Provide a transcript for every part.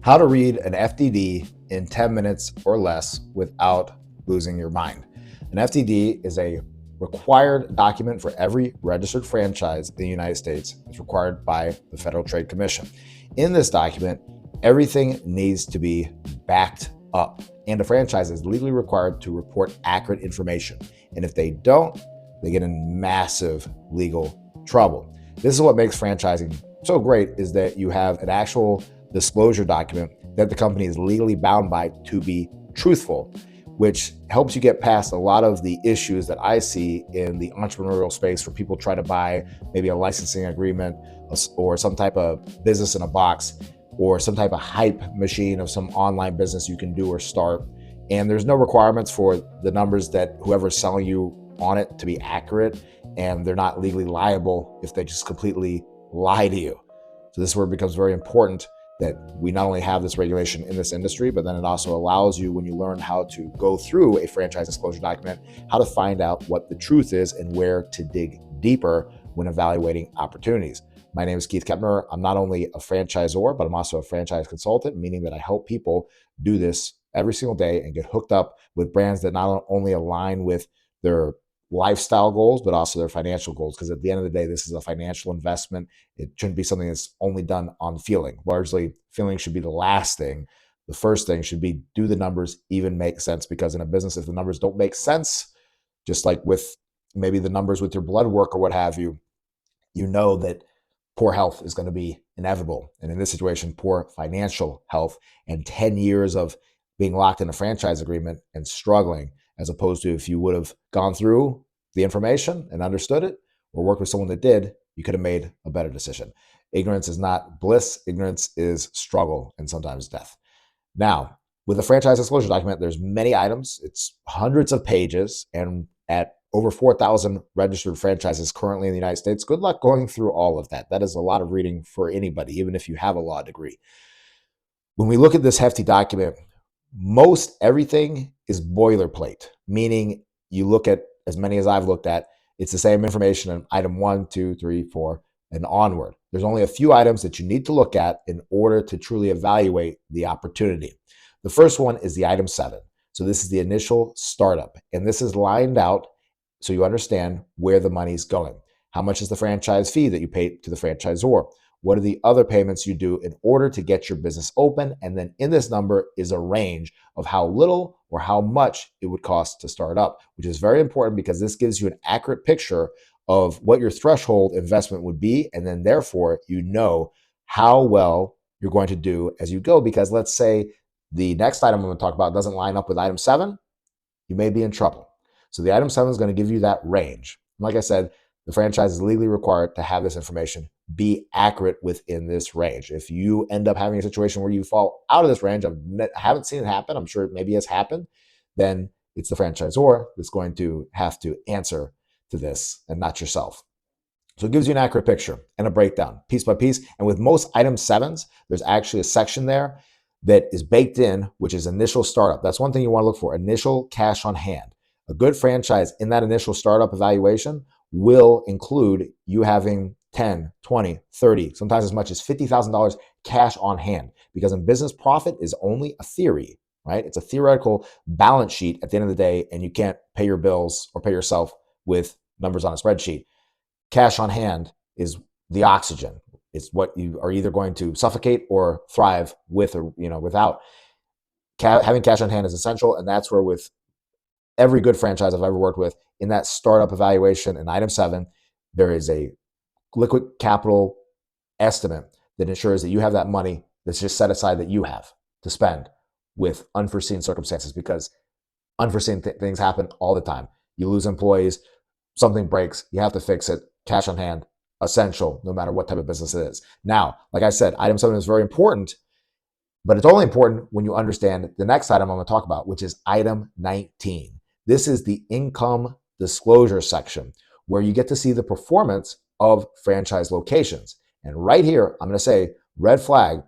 How to read an FDD in 10 minutes or less without losing your mind. An FDD is a required document for every registered franchise in the United States. It's required by the Federal Trade Commission. In this document, everything needs to be backed up, and a franchise is legally required to report accurate information. And if they don't, they get in massive legal trouble. This is what makes franchising so great, is that you have an actual disclosure document that the company is legally bound by to be truthful, which helps you get past a lot of the issues that I see in the entrepreneurial space where people try to buy maybe a licensing agreement or some type of business in a box or some type of hype machine of some online business you can do or start. And there's no requirements for the numbers that whoever's selling you on it to be accurate, and they're not legally liable if they just completely lie to you. So this is where it becomes very important that we not only have this regulation in this industry, but then it also allows you, when you learn how to go through a franchise disclosure document, how to find out what the truth is and where to dig deeper when evaluating opportunities. My name is Keith Kepner. I'm not only a franchisor, but I'm also a franchise consultant, meaning that I help people do this every single day and get hooked up with brands that not only align with their lifestyle goals, but also their financial goals. Because at the end of the day, this is a financial investment. It shouldn't be something that's only done on feeling. Largely, feeling should be the last thing. The first thing should be, do the numbers even make sense? Because in a business, if the numbers don't make sense, just like with maybe the numbers with your blood work or what have you, you know that poor health is going to be inevitable. And in this situation, poor financial health and 10 years of being locked in a franchise agreement and struggling, as opposed to if you would have gone through the information and understood it or worked with someone that did, you could have made a better decision. Ignorance is not bliss. Ignorance is struggle and sometimes death. Now, with a franchise disclosure document, there's many items. It's hundreds of pages, and at over 4,000 registered franchises currently in the United States. Good luck going through all of that. That is a lot of reading for anybody, even if you have a law degree. When we look at this hefty document, most everything is boilerplate, meaning you look at as many as I've looked at, it's the same information in item 1, 2, 3, 4, and onward. There's only a few items that you need to look at in order to truly evaluate the opportunity. The first one is the item 7. So this is the initial startup, and this is lined out so you understand where the money's going. How much is the franchise fee that you pay to the franchisor? What are the other payments you do in order to get your business open? And then in this number is a range of how little or how much it would cost to start up, which is very important because this gives you an accurate picture of what your threshold investment would be. And then therefore, you know how well you're going to do as you go. Because let's say the next item I'm going to talk about doesn't line up with item 7, you may be in trouble. So the item 7 is going to give you that range. Like I said, the franchise is legally required to have this information be accurate within this range. If you end up having a situation where you fall out of this range, I haven't seen it happen, I'm sure it maybe has happened, then it's the franchisor that's going to have to answer to this and not yourself. So it gives you an accurate picture and a breakdown piece by piece. And with most item 7s, there's actually a section there that is baked in, which is initial startup. That's one thing you want to look for, initial cash on hand. A good franchise in that initial startup evaluation will include you having 10, 20, 30, sometimes as much as $50,000 cash on hand, because in business, profit is only a theory, right? It's a theoretical balance sheet at the end of the day, and you can't pay your bills or pay yourself with numbers on a spreadsheet. Cash on hand is the oxygen. It's what you are either going to suffocate or thrive with or without. Having cash on hand is essential, and that's where with every good franchise I've ever worked with, in that startup evaluation in item 7, there is a liquid capital estimate that ensures that you have that money that's just set aside that you have to spend with unforeseen circumstances, because unforeseen things happen all the time. You lose employees, something breaks, you have to fix it. Cash on hand, essential, no matter what type of business it is. Now, like I said, item 7 is very important, but it's only important when you understand the next item I'm going to talk about, which is item 19. This is the income disclosure section, where you get to see the performance of franchise locations. And right here, I'm going to say, red flag,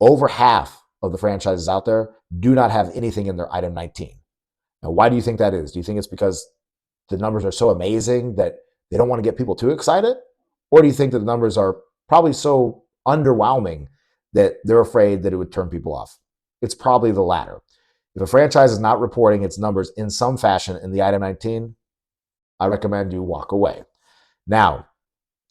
over half of the franchises out there do not have anything in their item 19. Now, why do you think that is? Do you think it's because the numbers are so amazing that they don't want to get people too excited? Or do you think that the numbers are probably so underwhelming that they're afraid that it would turn people off. It's probably the latter. If a franchise is not reporting its numbers in some fashion in the item 19, I recommend you walk away. Now,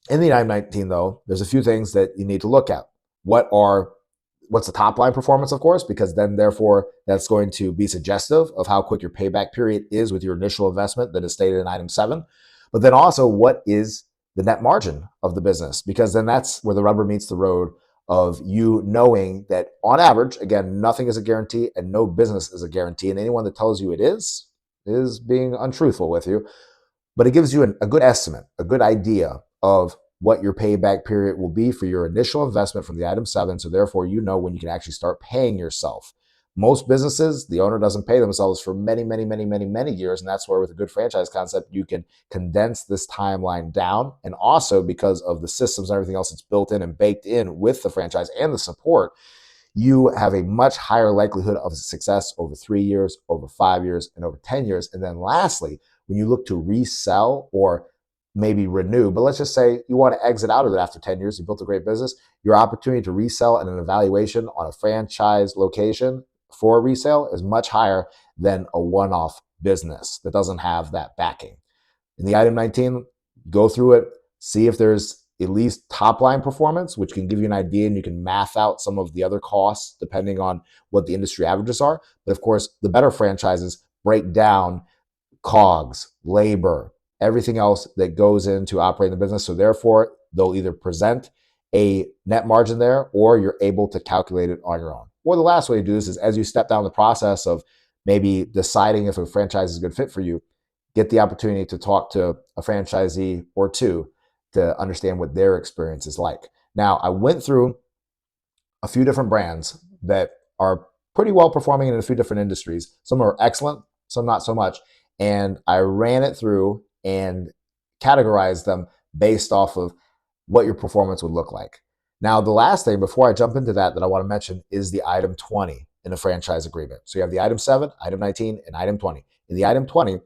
in the item 19, though, there's a few things that you need to look at. What's the top line performance, of course, because then therefore that's going to be suggestive of how quick your payback period is with your initial investment that is stated in item 7. But then also, what is the net margin of the business? Because then that's where the rubber meets the road of you knowing that on average, again, nothing is a guarantee and no business is a guarantee. And anyone that tells you it is being untruthful with you. But it gives you a good estimate, a good idea of what your payback period will be for your initial investment from the item 7. So therefore, you know when you can actually start paying yourself. Most businesses, the owner doesn't pay themselves for many, many, many, many, many years. And that's where with a good franchise concept, you can condense this timeline down. And also because of the systems and everything else that's built in and baked in with the franchise and the support, you have a much higher likelihood of success over 3 years, over 5 years, and over 10 years. And then lastly, when you look to resell or maybe renew, but let's just say you want to exit out of it after 10 years, you built a great business, your opportunity to resell and an evaluation on a franchise location for resale is much higher than a one-off business that doesn't have that backing. In the item 19, go through it, see if there's at least top line performance, which can give you an idea and you can math out some of the other costs depending on what the industry averages are. But of course, the better franchises break down COGS, labor, everything else that goes into operating the business. So therefore, they'll either present a net margin there or you're able to calculate it on your own. Or the last way to do this is as you step down the process of maybe deciding if a franchise is a good fit for you, get the opportunity to talk to a franchisee or two to understand what their experience is like. Now, I went through a few different brands that are pretty well performing in a few different industries. Some are excellent, some not so much. And I ran it through and categorized them based off of what your performance would look like. Now, the last thing before I jump into that I want to mention is the item 20 in a franchise agreement. So you have the item 7, item 19, and item 20. In the item 20,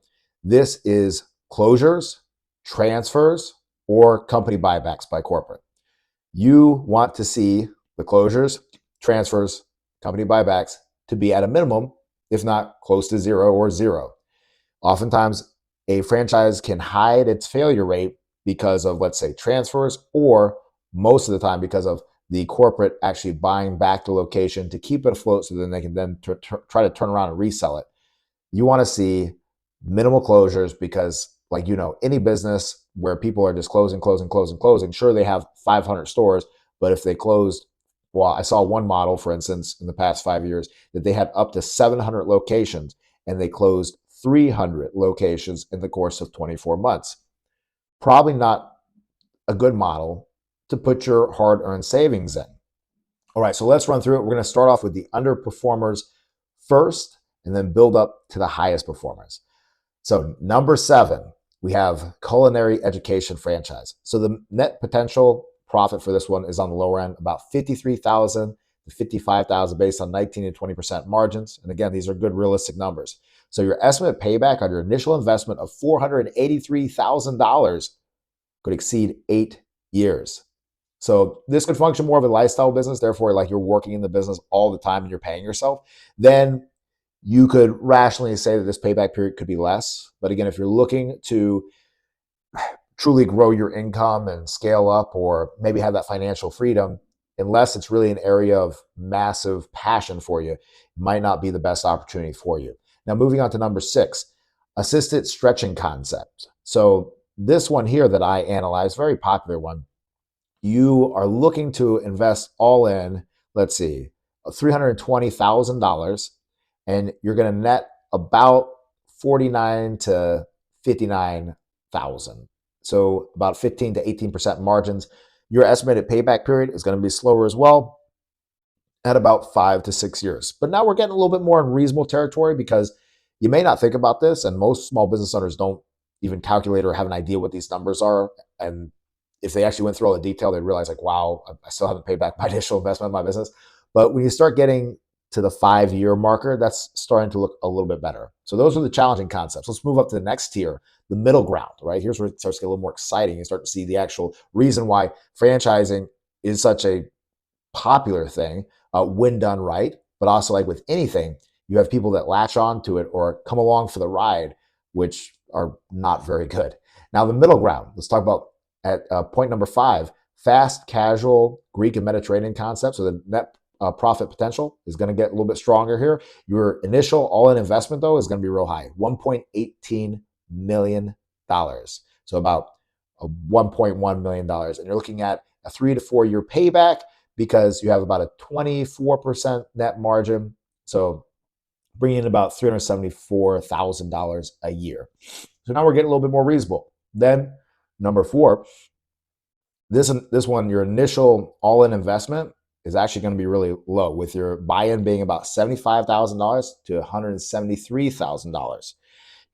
this is closures, transfers, or company buybacks by corporate. You want to see the closures, transfers, company buybacks to be at a minimum, if not close to zero or zero. Oftentimes, a franchise can hide its failure rate because of, let's say, transfers, or most of the time because of the corporate actually buying back the location to keep it afloat so then they can then try to turn around and resell it. You want to see minimal closures because, like, any business where people are just closing, sure, they have 500 stores, but if they closed, well, I saw one model, for instance, in the past 5 years that they had up to 700 locations and they closed 300 locations in the course of 24 months. Probably not a good model to put your hard-earned savings in. All right, so let's run through it. We're going to start off with the underperformers first and then build up to the highest performers. So number 7, we have culinary education franchise. So the net potential profit for this one is on the lower end, about $53,000 to $55,000 based on 19 to 20% margins. And again, these are good realistic numbers. So your estimate payback on your initial investment of $483,000 could exceed 8 years. So this could function more of a lifestyle business, therefore, like you're working in the business all the time and you're paying yourself. Then you could rationally say that this payback period could be less. But again, if you're looking to truly grow your income and scale up or maybe have that financial freedom, unless it's really an area of massive passion for you, it might not be the best opportunity for you. Now, moving on to number 6, assisted stretching concept. So this one here that I analyzed, very popular one, you are looking to invest all in, let's see, $320,000, and you're going to net about $49,000 to $59,000. So about 15 to 18% margins. Your estimated payback period is going to be slower as well at about 5 to 6 years. But now we're getting a little bit more in reasonable territory because you may not think about this, and most small business owners don't even calculate or have an idea what these numbers are. And if they actually went through all the detail, they'd realize, like, wow, I still haven't paid back my initial investment in my business. But when you start getting to the 5-year marker, that's starting to look a little bit better. So those are the challenging concepts. Let's move up to the next tier, the middle ground, right? Here's where it starts to get a little more exciting. You start to see the actual reason why franchising is such a popular thing when done right. But also, like with anything, you have people that latch on to it or come along for the ride, which are not very good. Now, the middle ground, let's talk about at point number 5, fast, casual Greek and Mediterranean concepts. So the net profit potential is going to get a little bit stronger here. Your initial all-in investment, though, is going to be real high, $1.18 million. So about $1.1 million. And you're looking at a 3 to 4 year payback because you have about a 24% net margin. So bringing in about $374,000 a year. So now we're getting a little bit more reasonable. Then number 4, this one, your initial all-in investment is actually going to be really low, with your buy-in being about $75,000 to $173,000.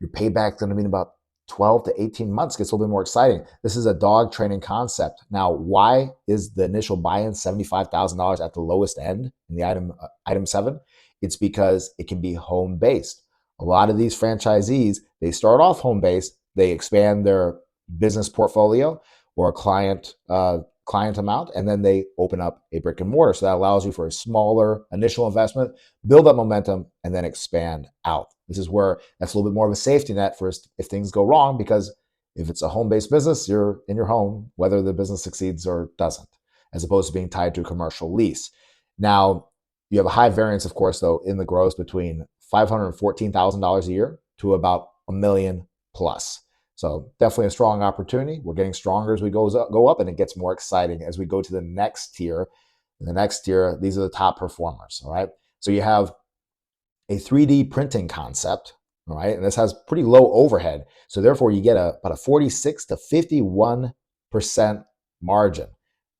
Your payback is going to be in about 12 to 18 months. Gets a little bit more exciting. This is a dog training concept. Now, why is the initial buy-in $75,000 at the lowest end in the item 7? It's because it can be home-based. A lot of these franchisees, they start off home-based, they expand their business portfolio or client amount, and then they open up a brick and mortar. So that allows you for a smaller initial investment, build up momentum, and then expand out. This is where that's a little bit more of a safety net for if things go wrong, because if it's a home-based business, you're in your home, whether the business succeeds or doesn't, as opposed to being tied to a commercial lease. Now, you have a high variance, of course, though, in the growth between $514,000 a year to about $1 million plus. So definitely a strong opportunity. We're getting stronger as we go up, and it gets more exciting as we go to the next tier. In the next tier, these are the top performers, all right? So you have a 3D printing concept, all right? And this has pretty low overhead. So therefore, you get about a 46 to 51% margin.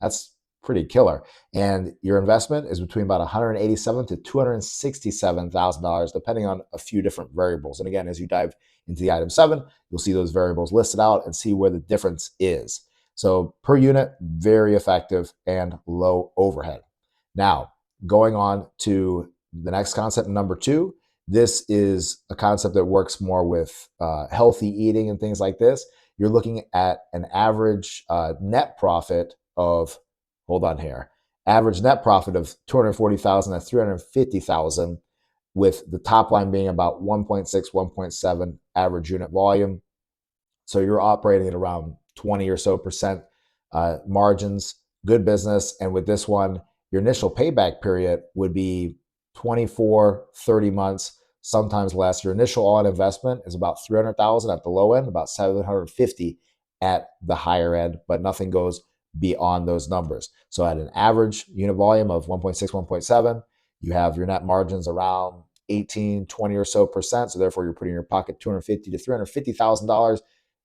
That's pretty killer. And your investment is between about $187,000 to $267,000, depending on a few different variables. And again, as you dive into the item 7, you'll see those variables listed out and see where the difference is. So per unit, very effective and low overhead. Now, going on to the next concept, number 2, this is a concept that works more with healthy eating and things like this. You're looking at an average net profit of, average net profit of $240,000 to $350,000, with the top line being about 1.6, 1.7 average unit volume. So you're operating at around 20 or so percent margins, good business. And with this one, your initial payback period would be 24, 30 months, sometimes less. Your initial all-in investment is about $300,000 at the low end, about $750,000 at the higher end, but nothing goes beyond those numbers. So at an average unit volume of 1.6, 1.7, you have your net margins around 18, 20 or so percent. So therefore, you're putting in your pocket $250,000 to $350,000.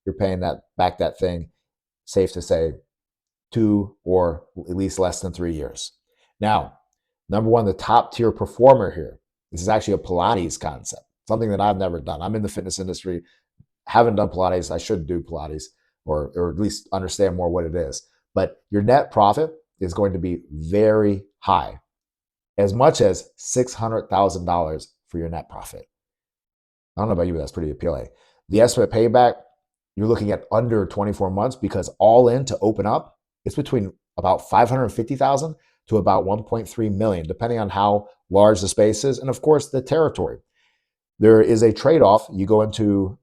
You're paying that thing, safe to say, 2 or at least less than 3 years. Now, number 1, the top tier performer here. This is actually a Pilates concept, something that I've never done. I'm in the fitness industry, haven't done Pilates. I should do Pilates, or at least understand more what it is. But your net profit is going to be very high, as much as $600,000 for your net profit. I don't know about you, but that's pretty appealing. The estimate payback, you're looking at under 24 months, because all in to open up, it's between about $550,000 to about $1.3 million, depending on how large the space is and, of course, the territory. There is a trade-off. You go into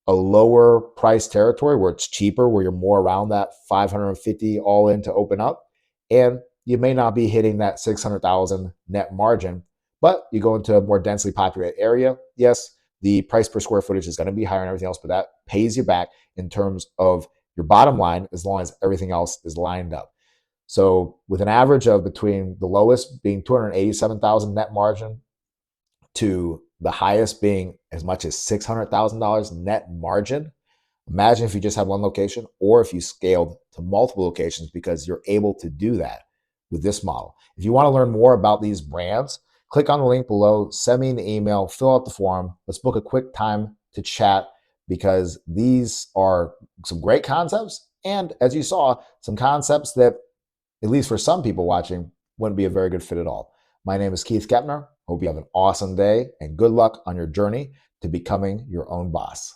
a lower price territory where it's cheaper, where you're more around that 550 all in to open up, and you may not be hitting that 600,000 net margin, but you go into a more densely populated area. Yes, the price per square footage is going to be higher and everything else, but that pays you back in terms of your bottom line, as long as everything else is lined up. So with an average of between the lowest being 287,000 net margin to the highest being as much as $600,000 net margin, imagine if you just had one location, or if you scaled to multiple locations, because you're able to do that with this model. If you want to learn more about these brands, click on the link below, send me an email, fill out the form. Let's book a quick time to chat, because these are some great concepts. And as you saw, some concepts that, at least for some people watching, wouldn't be a very good fit at all. My name is Keith Kepner. Hope you have an awesome day, and good luck on your journey to becoming your own boss.